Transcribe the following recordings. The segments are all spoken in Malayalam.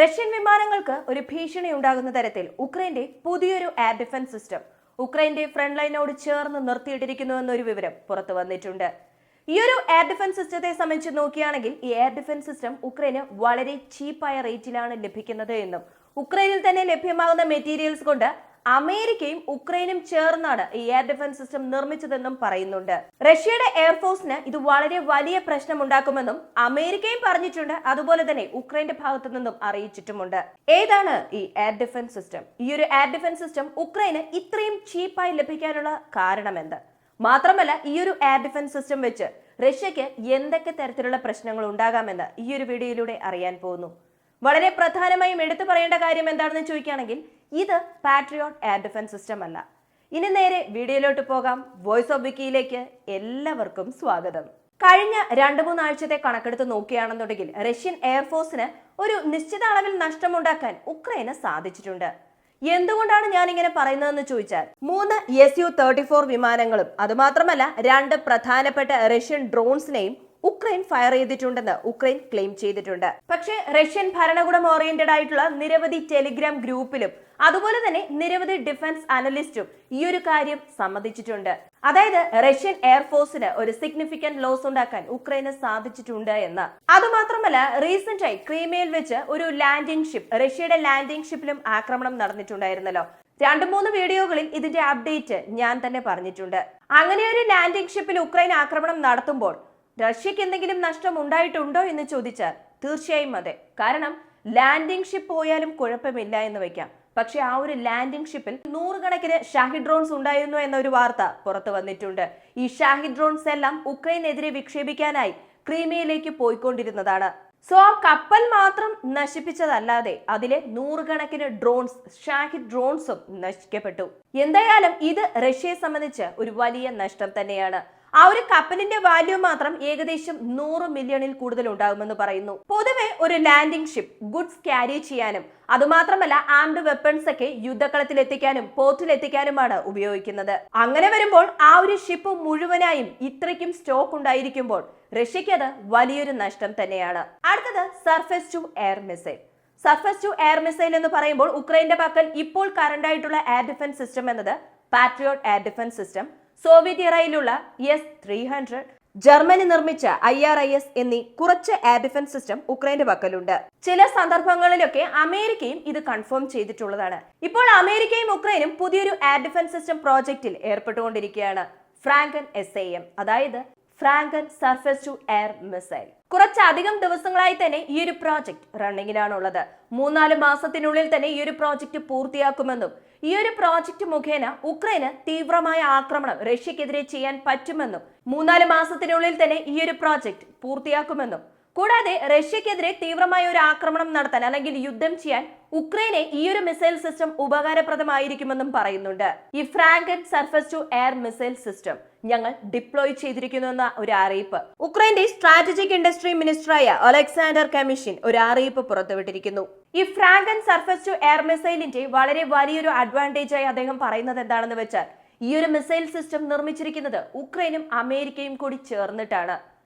റഷ്യൻ വിമാനങ്ങൾക്ക് ഒരു ഭീഷണി ഉണ്ടാകുന്ന തരത്തിൽ ഉക്രൈന്റെ പുതിയൊരു എയർ ഡിഫൻസ് സിസ്റ്റം ഉക്രൈന്റെ ഫ്രണ്ട് ലൈനോട് ചേർന്ന് നിർത്തിയിട്ടിരിക്കുന്നുവെന്നൊരു വിവരം പുറത്തു വന്നിട്ടുണ്ട്. ഈ ഒരു എയർ ഡിഫൻസ് സിസ്റ്റത്തെ സംബന്ധിച്ച് നോക്കുകയാണെങ്കിൽ ഈ എയർ ഡിഫൻസ് സിസ്റ്റം ഉക്രൈന് വളരെ ചീപ്പായ റേറ്റിലാണ് ലഭിക്കുന്നത് എന്നും ഉക്രൈനിൽ തന്നെ ലഭ്യമാകുന്ന മെറ്റീരിയൽസ് കൊണ്ട് അമേരിക്കയും ഉക്രൈനും ചേർന്നാണ് ഈ എയർ ഡിഫൻസ് സിസ്റ്റം നിർമ്മിച്ചതെന്നും പറയുന്നുണ്ട്. റഷ്യയുടെ എയർഫോഴ്സിന് ഇത് വളരെ വലിയ പ്രശ്നമുണ്ടാക്കുമെന്നും അമേരിക്കയും പറഞ്ഞിട്ടുണ്ട്. അതുപോലെ തന്നെ ഉക്രൈന്റെ ഭാഗത്തു നിന്നും അറിയിച്ചിട്ടുമുണ്ട്. ഏതാണ് ഈ എയർ ഡിഫൻസ് സിസ്റ്റം? ഈ ഒരു എയർ ഡിഫൻസ് സിസ്റ്റം ഉക്രൈന് ഇത്രയും ചീപ്പായി ലഭിക്കാനുള്ള കാരണമെന്ത്? മാത്രമല്ല ഈ ഒരു എയർ ഡിഫൻസ് സിസ്റ്റം വെച്ച് റഷ്യക്ക് എന്തൊക്കെ തരത്തിലുള്ള പ്രശ്നങ്ങൾ ഉണ്ടാകാമെന്ന് ഈ ഒരു വീഡിയോയിലൂടെ അറിയാൻ പോകുന്നു. വളരെ പ്രധാനമായും എടുത്തു പറയേണ്ട കാര്യം എന്താണെന്ന് ചോദിക്കുകയാണെങ്കിൽ ഇത് പാട്രിയോട്ട് എയർ ഡിഫൻസ് സിസ്റ്റം അല്ല. ഇനി നേരെ വീഡിയോയിലോട്ട് പോകാം. വോയിസ് ഓഫ് വിക്കിയിലേക്ക് എല്ലാവർക്കും സ്വാഗതം. കഴിഞ്ഞ 2-3 ആഴ്ചത്തെ കണക്കെടുത്ത് നോക്കുകയാണെന്നുണ്ടെങ്കിൽ റഷ്യൻ എയർഫോഴ്സിന് ഒരു നിശ്ചിത അളവിൽ നഷ്ടമുണ്ടാക്കാൻ ഉക്രൈന് സാധിച്ചിട്ടുണ്ട്. എന്തുകൊണ്ടാണ് ഞാൻ ഇങ്ങനെ പറയുന്നതെന്ന് ചോദിച്ചാൽ 3 Su-34 വിമാനങ്ങളും അതുമാത്രമല്ല 2 പ്രധാനപ്പെട്ട റഷ്യൻ ഡ്രോൺസിനെയും ഉക്രൈൻ ഫയർ ചെയ്തിട്ടുണ്ടെന്ന് ഉക്രൈൻ ക്ലെയിം ചെയ്തിട്ടുണ്ട്. പക്ഷേ റഷ്യൻ ഭരണകൂടം ഓറിയന്റഡ് ആയിട്ടുള്ള നിരവധി ടെലിഗ്രാം ഗ്രൂപ്പിലും അതുപോലെ തന്നെ നിരവധി ഡിഫൻസ് അനലിസ്റ്റും ഈ ഒരു കാര്യം സമ്മതിച്ചിട്ടുണ്ട്. അതായത് റഷ്യൻ എയർഫോഴ്സിന് ഒരു സിഗ്നിഫിക്കന്റ് ലോസ് ഉണ്ടാക്കാൻ ഉക്രൈന് സാധിച്ചിട്ടുണ്ട് എന്ന്. അതുമാത്രമല്ല റീസെന്റ് ആയി ക്രീമിയയിൽ വെച്ച് ഒരു ലാൻഡിംഗ് ഷിപ്പ് റഷ്യയുടെ ലാൻഡിംഗ് ഷിപ്പിലും ആക്രമണം നടന്നിട്ടുണ്ടായിരുന്നല്ലോ. 2-3 വീഡിയോകളിൽ ഇതിന്റെ അപ്ഡേറ്റ് ഞാൻ തന്നെ പറഞ്ഞിട്ടുണ്ട്. അങ്ങനെ ഒരു ലാൻഡിംഗ് ഷിപ്പിൽ ഉക്രൈൻ ആക്രമണം നടത്തുമ്പോൾ റഷ്യക്ക് എന്തെങ്കിലും നഷ്ടം ഉണ്ടായിട്ടുണ്ടോ എന്ന് ചോദിച്ചാൽ തീർച്ചയായും അതെ. കാരണം ലാൻഡിംഗ് ഷിപ്പ് പോയാലും കുഴപ്പമില്ല എന്ന് വെക്കാം. പക്ഷെ ആ ഒരു ലാൻഡിംഗ് ഷിപ്പിൽ 100 കണക്കിന് ഷാഹിദ് ഡ്രോൺസ് ഉണ്ടായിരുന്നു എന്നൊരു വാർത്ത പുറത്തു വന്നിട്ടുണ്ട്. ഈ ഷാഹിദ് ഡ്രോൺസ് എല്ലാം ഉക്രൈനെതിരെ വിക്ഷേപിക്കാനായി ക്രീമിയയിലേക്ക് പോയിക്കൊണ്ടിരുന്നതാണ്. സോ ആ കപ്പൽ മാത്രം നശിപ്പിച്ചതല്ലാതെ അതിലെ 100 കണക്കിന് ഡ്രോൺസ് ഷാഹിദ് ഡ്രോൺസും നശിക്കപ്പെട്ടു. എന്തായാലും ഇത് റഷ്യയെ സംബന്ധിച്ച് ഒരു വലിയ നഷ്ടം തന്നെയാണ്. ആ ഒരു കപ്പലിന്റെ വാല്യൂ മാത്രം ഏകദേശം 100 മില്യണിൽ കൂടുതൽ ഉണ്ടാകുമെന്ന് പറയുന്നു. പൊതുവെ ഒരു ലാൻഡിംഗ് ഷിപ്പ് ഗുഡ്സ് ക്യാരി ചെയ്യാനും അതുമാത്രമല്ല ആംഡ് വെപ്പൺസ് ഒക്കെ യുദ്ധക്കളത്തിൽ എത്തിക്കാനും പോർട്ടിൽ എത്തിക്കാനുമാണ് ഉപയോഗിക്കുന്നത്. അങ്ങനെ വരുമ്പോൾ ആ ഒരു ഷിപ്പ് മുഴുവനായും ഇത്രയ്ക്കും സ്റ്റോക്ക് ഉണ്ടായിരിക്കുമ്പോൾ റഷ്യക്ക് അത് വലിയൊരു നഷ്ടം തന്നെയാണ്. അടുത്തത് surface to air missile. Surface to air missile എന്ന് പറയുമ്പോൾ ഉക്രൈന്റെ പക്കൽ ഇപ്പോൾ കറണ്ട് ആയിട്ടുള്ള എയർ ഡിഫൻസ് സിസ്റ്റം എന്നത് patriot air defence system, Soviet ഇറയിലുള്ള S-300, ജർമ്മനി നിർമ്മിച്ച IRIS എന്നീ കുറച്ച് എയർ ഡിഫൻസ് സിസ്റ്റം ഉക്രൈന്റെ പക്കലുണ്ട്. ചില സന്ദർഭങ്ങളിലൊക്കെ അമേരിക്കയും ഇത് കൺഫേം ചെയ്തിട്ടുള്ളതാണ്. ഇപ്പോൾ അമേരിക്കയും ഉക്രൈനും പുതിയൊരു എയർ ഡിഫൻസ് സിസ്റ്റം പ്രോജക്റ്റിൽ ഏർപ്പെട്ടുകൊണ്ടിരിക്കുകയാണ്. ഫ്രാങ്കൻ SAM, അതായത് ഫ്രാങ്കൻ സർഫേസ് ടു എയർ മിസൈൽ. കുറച്ചധികം ദിവസങ്ങളായി തന്നെ ഈ ഒരു പ്രോജക്റ്റ് റണ്ണിങ്ങിലാണുള്ളത്. 3-4 മാസത്തിനുള്ളിൽ തന്നെ ഈ ഒരു പ്രോജക്റ്റ് പൂർത്തിയാക്കുമെന്നും ഈ ഒരു പ്രോജക്റ്റ് മുഖേന ഉക്രൈന് തീവ്രമായ ആക്രമണം റഷ്യക്കെതിരെ ചെയ്യാൻ പറ്റുമെന്നും 3-4 മാസത്തിനുള്ളിൽ തന്നെ ഈ ഒരു പ്രോജക്റ്റ് പൂർത്തിയാക്കുമെന്നും കൂടാതെ റഷ്യക്കെതിരെ തീവ്രമായ ഒരു ആക്രമണം നടത്താൻ അല്ലെങ്കിൽ യുദ്ധം ചെയ്യാൻ ഉക്രൈനെ ഈ ഒരു മിസൈൽ സിസ്റ്റം ഉപകാരപ്രദമായിരിക്കുമെന്നും പറയുന്നുണ്ട്. ഈ Franken surface to air missile system ഞങ്ങൾ ഡിപ്ലോയ് ചെയ്തിരിക്കുന്നു എന്ന ഒരു അറിയിപ്പ് ഉക്രൈന്റെ സ്ട്രാറ്റജിക് ഇൻഡസ്ട്രി മിനിസ്റ്ററായ ഒലക്സാണ്ടർ കമിഷിൻ ഒരു അറിയിപ്പ് പുറത്തുവിട്ടിരിക്കുന്നു. ഈ ഫ്രാങ്കൻ സർഫേസ് ടു എയർ മിസൈലിന്റെ വളരെ വലിയൊരു അഡ്വാൻറ്റേജ് ആയി അദ്ദേഹം പറയുന്നത് എന്താണെന്ന് വെച്ചാൽ ഈ ഒരു മിസൈൽ സിസ്റ്റം നിർമ്മിച്ചിരിക്കുന്നത് ഉക്രൈനും അമേരിക്കയും കൂടി ചേർന്നിട്ടാണ്.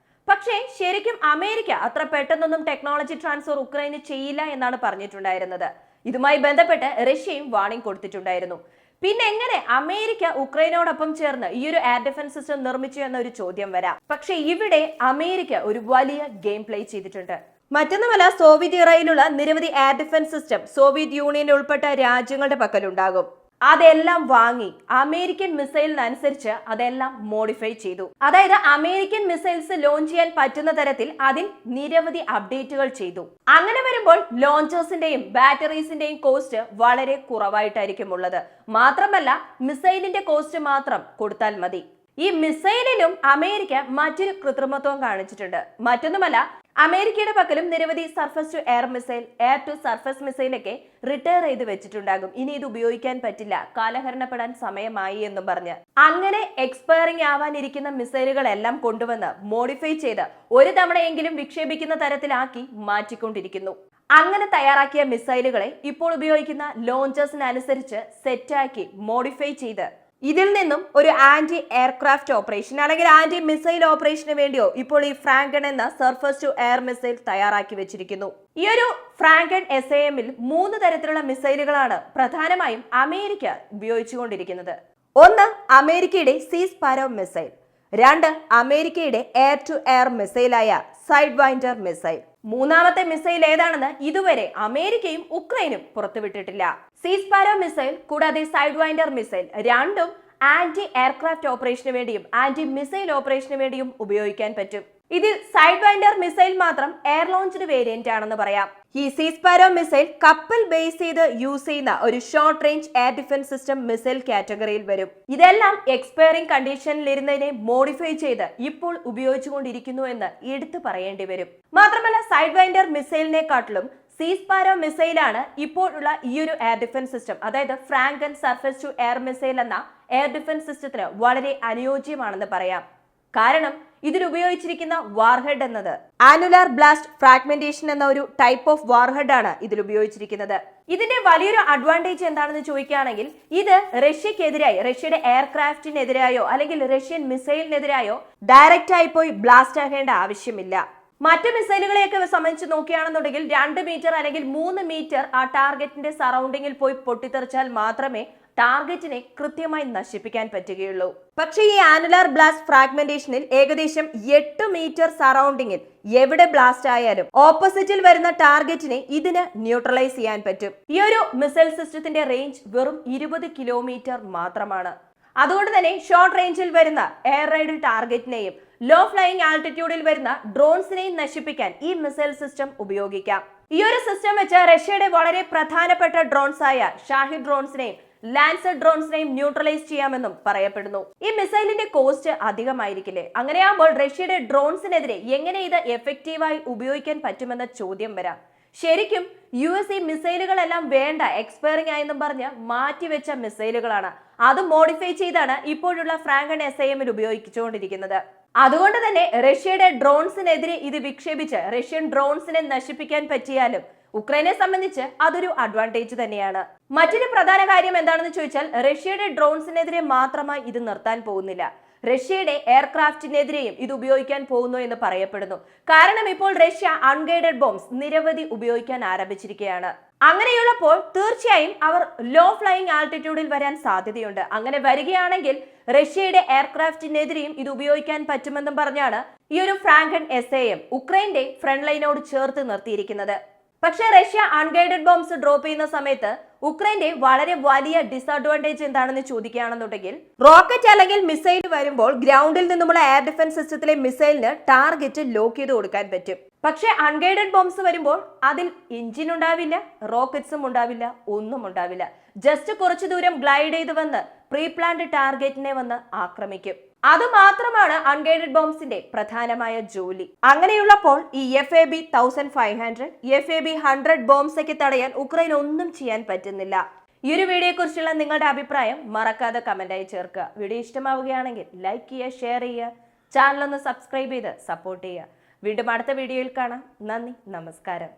പക്ഷേ ശരിക്കും അമേരിക്ക അത്ര പെട്ടെന്നൊന്നും ടെക്നോളജി ട്രാൻസ്ഫർ ഉക്രൈന് ചെയ്യില്ല എന്നാണ് പറഞ്ഞിട്ടുണ്ടായിരുന്നത്. ഇതുമായി ബന്ധപ്പെട്ട് റഷ്യയും വാർണിംഗ് കൊടുത്തിട്ടുണ്ടായിരുന്നു. പിന്നെ എങ്ങനെ അമേരിക്ക ഉക്രൈനോടൊപ്പം ചേർന്ന് ഈ ഒരു എയർ ഡിഫൻസ് സിസ്റ്റം നിർമ്മിച്ചു എന്നൊരു ചോദ്യം വരാം. പക്ഷെ ഇവിടെ അമേരിക്ക ഒരു വലിയ ഗെയിം പ്ലേ ചെയ്തിട്ടുണ്ട്. മറ്റൊന്നുമല്ല, സോവിയറ്റ് ഇറയിലുള്ള നിരവധി എയർ ഡിഫൻസ് സിസ്റ്റം സോവിയറ്റ് യൂണിയനിൽ ഉൾപ്പെട്ട രാജ്യങ്ങളുടെ പക്കലുണ്ടാകും. അതെല്ലാം വാങ്ങി അമേരിക്കൻ മിസൈലിനനുസരിച്ച് അതെല്ലാം മോഡിഫൈ ചെയ്തു. അതായത് അമേരിക്കൻ മിസൈൽസ് ലോഞ്ച് ചെയ്യാൻ പറ്റുന്ന തരത്തിൽ അതിൽ നിരവധി അപ്ഡേറ്റുകൾ ചെയ്തു. അങ്ങനെ വരുമ്പോൾ ലോഞ്ചേഴ്സിന്റെയും ബാറ്ററീസിന്റെയും കോസ്റ്റ് വളരെ കുറവായിട്ടായിരിക്കും ഉള്ളത്. മാത്രമല്ല മിസൈലിന്റെ കോസ്റ്റ് മാത്രം കൊടുത്താൽ മതി. ഈ മിസൈലിലും അമേരിക്ക മറ്റൊരു കൃത്രിമത്വം കാണിച്ചിട്ടുണ്ട്. മറ്റൊന്നുമല്ല, അമേരിക്കയുടെ പക്കലും നിരവധി surface to air missile, air to surface മിസൈലൊക്കെ റിട്ടയർ ചെയ്ത് വെച്ചിട്ടുണ്ടാകും. ഇനി ഇത് ഉപയോഗിക്കാൻ പറ്റില്ല, കാലഹരണപ്പെടാൻ സമയമായി എന്നും പറഞ്ഞ് അങ്ങനെ എക്സ്പയറിംഗ് ആവാനിരിക്കുന്ന മിസൈലുകളെല്ലാം കൊണ്ടുവന്ന് മോഡിഫൈ ചെയ്ത് ഒരു തവണയെങ്കിലും വിക്ഷേപിക്കുന്ന തരത്തിലാക്കി മാറ്റിക്കൊണ്ടിരിക്കുന്നു. അങ്ങനെ തയ്യാറാക്കിയ മിസൈലുകളെ ഇപ്പോൾ ഉപയോഗിക്കുന്ന ലോഞ്ചേഴ്സിനനുസരിച്ച് സെറ്റാക്കി മോഡിഫൈ ചെയ്ത് ഇതിൽ നിന്നും ഒരു ആന്റി എയർക്രാഫ്റ്റ് ഓപ്പറേഷൻ അല്ലെങ്കിൽ ആന്റി മിസൈൽ ഓപ്പറേഷന് വേണ്ടിയോ ഇപ്പോൾ ഈ ഫ്രാങ്കൺ എന്ന സർഫസ് ടു എയർ മിസൈൽ തയ്യാറാക്കി വെച്ചിരിക്കുന്നു. ഈ ഒരു ഫ്രാങ്കൺ SAMൽ 3 തരത്തിലുള്ള മിസൈലുകളാണ് പ്രധാനമായും അമേരിക്ക ഉപയോഗിച്ചുകൊണ്ടിരിക്കുന്നത്. ഒന്ന് അമേരിക്കയുടെ സീസ്പാരോ മിസൈൽ, 2 അമേരിക്കയുടെ എയർ ടു എയർ മിസൈലായ സൈഡ് വൈൻഡർ മിസൈൽ. മൂന്നാമത്തെ മിസൈൽ ഏതാണെന്ന് ഇതുവരെ അമേരിക്കയും ഉക്രൈനും പുറത്തുവിട്ടിട്ടില്ല. സീസ്പാരോ മിസൈൽ കൂടാതെ സൈഡ് വൈൻഡർ മിസൈൽ രണ്ടും ആന്റി എയർക്രാഫ്റ്റ് ഓപ്പറേഷന് വേണ്ടിയും ആന്റി മിസൈൽ ഓപ്പറേഷന് വേണ്ടിയും ഉപയോഗിക്കാൻ പറ്റും. ഇതിൽ സൈഡ് വൈൻഡർ മിസൈൽ മാത്രം എയർ ലോഞ്ച്ഡ് വേരിയന്റ് ആണെന്ന് പറയാം. ഈ സീസ്പാരോ മിസൈൽ കപ്പൽ ബേസ് ചെയ്ത് യൂസ് ചെയ്യുന്ന ഒരു short range air defence system missile കാറ്റഗറിയിൽ വരും. ഇതെല്ലാം എക്സ്പയറിംഗ് കണ്ടീഷനിൽ ഇരുന്നതിനെ മോഡിഫൈ ചെയ്ത് ഇപ്പോൾ ഉപയോഗിച്ചുകൊണ്ടിരിക്കുന്നു എന്ന് എടുത്തു പറയേണ്ടി വരും. മാത്രമല്ല സൈഡ് വൈൻഡർ മിസൈലിനെക്കാട്ടിലും സീസ്പാരോ മിസൈലാണ് ഇപ്പോഴുള്ള ഈ ഒരു എയർ ഡിഫൻസ് സിസ്റ്റം, അതായത് ഫ്രാങ്കൺ സർഫസ് ടു എയർ മിസൈൽ എന്ന എയർ ഡിഫൻസ് സിസ്റ്റത്തിന് വളരെ അനുയോജ്യമാണെന്ന് പറയാം. കാരണം ഇതിൽ ഉപയോഗിച്ചിരിക്കുന്ന വാർഹെഡ് എന്നത് ആനുലാർ ബ്ലാസ്റ്റ് ഫ്രാഗ്മെന്റേഷൻ എന്ന ഒരു ടൈപ്പ് ഓഫ് വാർഹെഡ് ആണ് ഇതിൽ ഉപയോഗിച്ചിരിക്കുന്നത്. ഇതിന്റെ വലിയൊരു അഡ്വാൻറ്റേജ് എന്താണെന്ന് ചോദിക്കുകയാണെങ്കിൽ ഇത് റഷ്യക്കെതിരായി, റഷ്യയുടെ എയർക്രാഫ്റ്റിനെതിരായോ അല്ലെങ്കിൽ റഷ്യൻ മിസൈലിനെതിരായോ ഡയറക്റ്റ് ആയി പോയി ബ്ലാസ്റ്റ് ആകേണ്ട ആവശ്യമില്ല. മറ്റു മിസൈലുകളെയൊക്കെ സംബന്ധിച്ച് നോക്കുകയാണെന്നുണ്ടെങ്കിൽ 2 മീറ്റർ അല്ലെങ്കിൽ 3 മീറ്റർ ആ ടാർഗറ്റിന്റെ സറൗണ്ടിങ്ങിൽ പോയി പൊട്ടിത്തെറിച്ചാൽ മാത്രമേ ടാർഗറ്റിനെ കൃത്യമായി നശിപ്പിക്കാൻ പറ്റുകയുള്ളൂ. പക്ഷേ ഈ ആനുലാർ ബ്ലാസ്റ്റ് ഫ്രാഗ്മെന്റേഷനിൽ ഏകദേശം 8 മീറ്റർ സറൗണ്ടിങ്ങിൽ എവിടെ ബ്ലാസ്റ്റ് ആയാലും ഓപ്പോസിറ്റിൽ വരുന്ന ടാർഗറ്റിനെ ഇതിന് ന്യൂട്രലൈസ് ചെയ്യാൻ പറ്റും. ഈ ഒരു മിസൈൽ സിസ്റ്റത്തിന്റെ റേഞ്ച് വെറും 20 കിലോമീറ്റർ മാത്രമാണ്. അതുകൊണ്ട് തന്നെ ഷോർട്ട് റേഞ്ചിൽ വരുന്ന എയർ റൈഡ് ടാർഗറ്റിനെയും ലോ ഫ്ലൈയിങ് ആൾട്ടിറ്റ്യൂഡിൽ വരുന്ന ഡ്രോൺസിനെയും നശിപ്പിക്കാൻ ഈ മിസൈൽ സിസ്റ്റം ഉപയോഗിക്കാം. ഈ ഒരു സിസ്റ്റം വെച്ച് റഷ്യയുടെ വളരെ പ്രധാനപ്പെട്ട ഡ്രോൺസ് ആയ ഷാഹിദ് ഡ്രോൺസിനെയും ലാൻസർ ഡ്രോൺസിനെയും ന്യൂട്രലൈസ് ചെയ്യാമെന്നും പറയപ്പെടുന്നു. ഈ മിസൈലിന്റെ കോസ്റ്റ് അധികമായിരിക്കില്ലേ? അങ്ങനെയാകുമ്പോൾ റഷ്യയുടെ ഡ്രോൺസിനെതിരെ എങ്ങനെ ഇത് എഫക്റ്റീവായി ഉപയോഗിക്കാൻ പറ്റുമെന്ന ചോദ്യം വരാം. ശരിക്കും US ഈ മിസൈലുകളെല്ലാം വേണ്ട, എക്സ്പയറിംഗ് ആയെന്നും പറഞ്ഞ് മാറ്റിവെച്ച മിസൈലുകളാണ്. അത് മോഡിഫൈ ചെയ്താണ് ഇപ്പോഴുള്ള ഫ്രാങ്കൺ SAMൽ ഉപയോഗിച്ചുകൊണ്ടിരിക്കുന്നത്. അതുകൊണ്ട് തന്നെ റഷ്യയുടെ ഡ്രോൺസിനെതിരെ ഇത് വിക്ഷേപിച്ച് റഷ്യൻ ഡ്രോൺസിനെ നശിപ്പിക്കാൻ പറ്റിയാലും ഉക്രൈനെ സംബന്ധിച്ച് അതൊരു അഡ്വാൻറ്റേജ് തന്നെയാണ്. മറ്റൊരു പ്രധാന കാര്യം എന്താണെന്ന് ചോദിച്ചാൽ റഷ്യയുടെ ഡ്രോൺസിനെതിരെ മാത്രമായി ഇത് നിർത്താൻ പോകുന്നില്ല. റഷ്യയുടെ എയർക്രാഫ്റ്റിനെതിരെയും ഇത് ഉപയോഗിക്കാൻ പോകുന്നു എന്ന് പറയപ്പെടുന്നു. കാരണം ഇപ്പോൾ റഷ്യ അൺഗൈഡഡ് ബോംബ്സ് നിരവധി ഉപയോഗിക്കാൻ ആരംഭിച്ചിരിക്കുകയാണ്. അങ്ങനെയുള്ളപ്പോൾ തീർച്ചയായും അവർ ലോ ഫ്ലൈയിങ് ആൾട്ടിറ്റ്യൂഡിൽ വരാൻ സാധ്യതയുണ്ട്. അങ്ങനെ വരികയാണെങ്കിൽ റഷ്യയുടെ എയർക്രാഫ്റ്റിനെതിരെയും ഇത് ഉപയോഗിക്കാൻ പറ്റുമെന്നും പറഞ്ഞാണ് ഈ ഒരു ഫ്രാങ്കൺ SAM ഉക്രൈന്റെ ഫ്രണ്ട് ലൈനോട് ചേർത്ത് നിർത്തിയിരിക്കുന്നത്. പക്ഷേ റഷ്യ അൺഗൈഡഡ് ബോംബ്സ് ഡ്രോപ്പ് ചെയ്യുന്ന സമയത്ത് ഉക്രൈന്റെ വളരെ വലിയ ഡിസഡ്വാൻറ്റേജ് എന്താണെന്ന് ചോദിക്കുകയാണെന്നുണ്ടെങ്കിൽ റോക്കറ്റ് അല്ലെങ്കിൽ മിസൈൽ വരുമ്പോൾ ഗ്രൗണ്ടിൽ നിന്നുമുള്ള എയർ ഡിഫൻസ് സിസ്റ്റത്തിലെ മിസൈലിന് ടാർഗറ്റ് ലോക്ക് ചെയ്ത് കൊടുക്കാൻ പറ്റും. പക്ഷേ അൺഗൈഡഡ് ബോംബ്സ് വരുമ്പോൾ അതിൽ എഞ്ചിൻ ഉണ്ടാവില്ല, റോക്കറ്റ്സും ഉണ്ടാവില്ല, ഒന്നും ഉണ്ടാവില്ല. ജസ്റ്റ് കുറച്ചു ദൂരം ഗ്ലൈഡ് ചെയ്ത് വന്ന് പ്രീ പ്ലാൻഡ് ടാർഗറ്റിനെ വന്ന് ആക്രമിക്കും. അതുമാത്രമാണ് അൺഗൈഡഡ് ബോംബ്സിന്റെ പ്രധാനമായ ജോലി. അങ്ങനെയുള്ളപ്പോൾ ഈ FAB 1500, FAB 100 ബോംബ്സ് ഒക്കെ തടയാൻ ഉക്രൈൻ ഒന്നും ചെയ്യാൻ പറ്റുന്നില്ല. ഈ ഒരു വീഡിയോയെ കുറിച്ചുള്ള നിങ്ങളുടെ അഭിപ്രായം മറക്കാതെ കമന്റായി ചേർക്കുക. വീഡിയോ ഇഷ്ടമാവുകയാണെങ്കിൽ ലൈക്ക് ചെയ്യുക, ഷെയർ ചെയ്യുക, ചാനൽ ഒന്ന് സബ്സ്ക്രൈബ് ചെയ്ത് സപ്പോർട്ട് ചെയ്യുക. വീണ്ടും അടുത്ത വീഡിയോയിൽ കാണാം. നന്ദി, നമസ്കാരം.